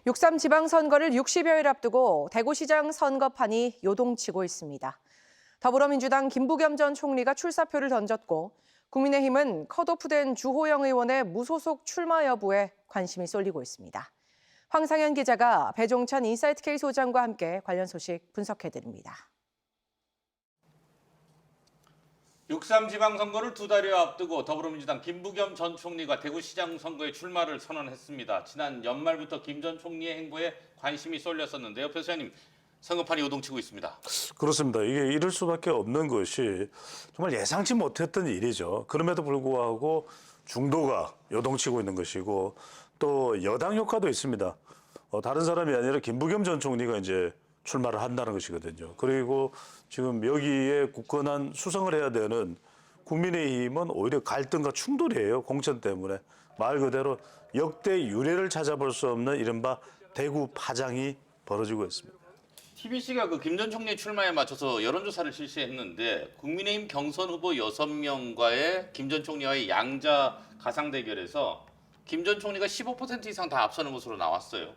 6.3 지방선거를 60여일 앞두고 대구시장 선거판이 요동치고 있습니다. 더불어민주당 김부겸 전 총리가 출사표를 던졌고 국민의힘은 컷오프된 주호영 의원의 무소속 출마 여부에 관심이 쏠리고 있습니다. 황상현 기자가 배종찬 인사이트K 소장과 함께 관련 소식 분석해드립니다. 6.3 지방선거를 2달여 앞두고 더불어민주당 김부겸 전 총리가 대구시장 선거에 출마를 선언했습니다. 지난 연말부터 김 전 총리의 행보에 관심이 쏠렸었는데요. 변호사님, 선거판이 요동치고 있습니다. 그렇습니다. 이게 이럴 수밖에 없는 것이 정말 예상치 못했던 일이죠. 그럼에도 불구하고 중도가 요동치고 있는 것이고 또 여당 효과도 있습니다. 다른 사람이 아니라 김부겸 전 총리가 이제 출마를 한다는 것이거든요. 그리고 지금 여기에 굳건한 수성을 해야 되는 국민의힘은 오히려 갈등과 충돌이에요. 공천 때문에. 말 그대로 역대 유례를 찾아볼 수 없는 이른바 대구 파장이 벌어지고 있습니다. TBC가 김 전 총리 출마에 맞춰서 여론조사를 실시했는데 국민의힘 경선 후보 6명과의 김 전 총리와의 양자 가상 대결에서 김 전 총리가 15% 이상 다 앞서는 것으로 나왔어요.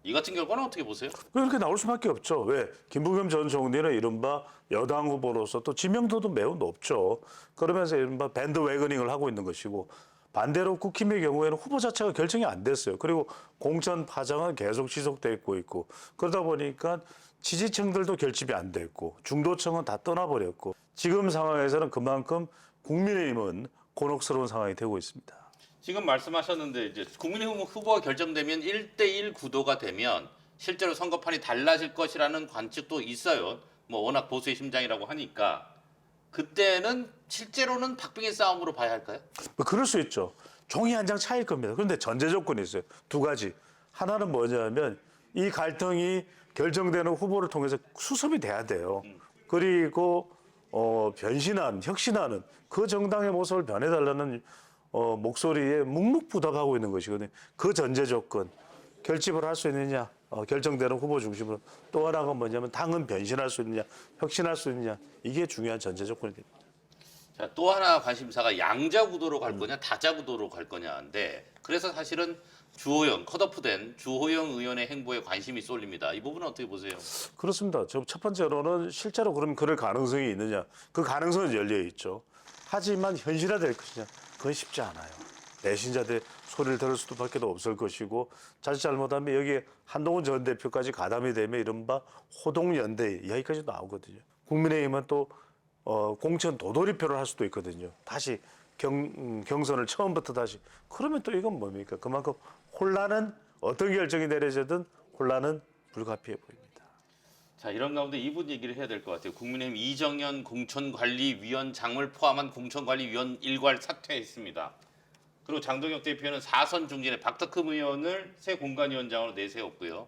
이 같은 결과는 어떻게 보세요? 그렇게 나올 수밖에 없죠. 왜? 김부겸 전 총리는 이른바 여당 후보로서 또 지명도도 매우 높죠. 그러면서 이른바 밴드웨거닝을 하고 있는 것이고 반대로 국힘의 경우에는 후보 자체가 결정이 안 됐어요. 그리고 공천 파장은 계속 지속되고 있고 그러다 보니까 지지층들도 결집이 안 됐고 중도층은 다 떠나버렸고 지금 상황에서는 그만큼 국민의힘은 곤혹스러운 상황이 되고 있습니다. 지금 말씀하셨는데 이제 국민의힘 후보가 결정되면 1대1 구도가 되면 실제로 선거판이 달라질 것이라는 관측도 있어요. 워낙 보수의 심장이라고 하니까 그때는 실제로는 박빙의 싸움으로 봐야 할까요? 그럴 수 있죠. 종이 한 장 차이일 겁니다. 그런데 전제 조건이 있어요. 두 가지. 하나는 뭐냐면 이 갈등이 결정되는 후보를 통해서 수습이 돼야 돼요. 그리고 혁신하는 그 정당의 모습을 변해달라는 목소리에 묵묵부답하고 있는 것이거든요. 그 전제 조건, 결집을 할 수 있느냐, 결정되는 후보 중심으로 또 하나가 뭐냐면 당은 변신할 수 있느냐, 혁신할 수 있느냐, 이게 중요한 전제 조건이 됩니다. 자, 또 하나 관심사가 양자 구도로 갈 거냐, 다자 구도로 갈 거냐인데 그래서 사실은 컷오프된 주호영 의원의 행보에 관심이 쏠립니다. 이 부분은 어떻게 보세요? 그렇습니다. 첫 번째로는 실제로 그럼 그럴 가능성이 있느냐, 그 가능성은 열려 있죠. 하지만 현실화될 것이냐, 그건 쉽지 않아요. 배신자들 소리를 들을 수밖에 없을 것이고 자칫 잘못하면 여기에 한동훈 전 대표까지 가담이 되면 이른바 호동연대 여기까지 나오거든요. 국민의힘은 또 공천 도돌이표를 할 수도 있거든요. 다시 경선을 처음부터 다시. 그러면 또 이건 뭡니까? 그만큼 혼란은 어떤 결정이 내려지든 혼란은 불가피해 보입니다. 자, 이런 가운데 이분 얘기를 해야 될 것 같아요. 국민의힘 이정현 공천관리위원장을 포함한 공천관리위원 일괄 사퇴했습니다. 그리고 장동혁 대표는 4선 중진의 박덕흠 의원을 새 공관위원장으로 내세웠고요.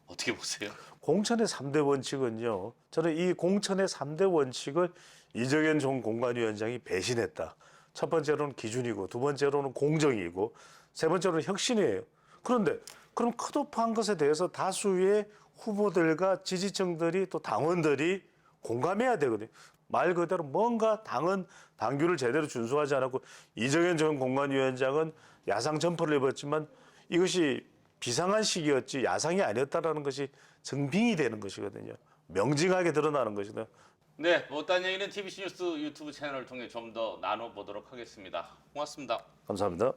어떻게 보세요? 공천의 3대 원칙은요. 저는 이 공천의 3대 원칙을 이정현 전 공관위원장이 배신했다. 첫 번째로는 기준이고 두 번째로는 공정이고 세 번째로는 혁신이에요. 그런데 그럼 컷오프한 것에 대해서 다수의 후보들과 지지층들이 또 당원들이 공감해야 되거든요. 말 그대로 뭔가 당은 당규를 제대로 준수하지 않았고 이정현 전 공관위원장은 야상 점퍼를 입었지만 이것이 비상한 시기였지 야상이 아니었다라는 것이 증빙이 되는 것이거든요. 명징하게 드러나는 것이거든요. 네, 딴 얘기는 TBC 뉴스 유튜브 채널을 통해 좀 더 나눠보도록 하겠습니다. 고맙습니다. 감사합니다.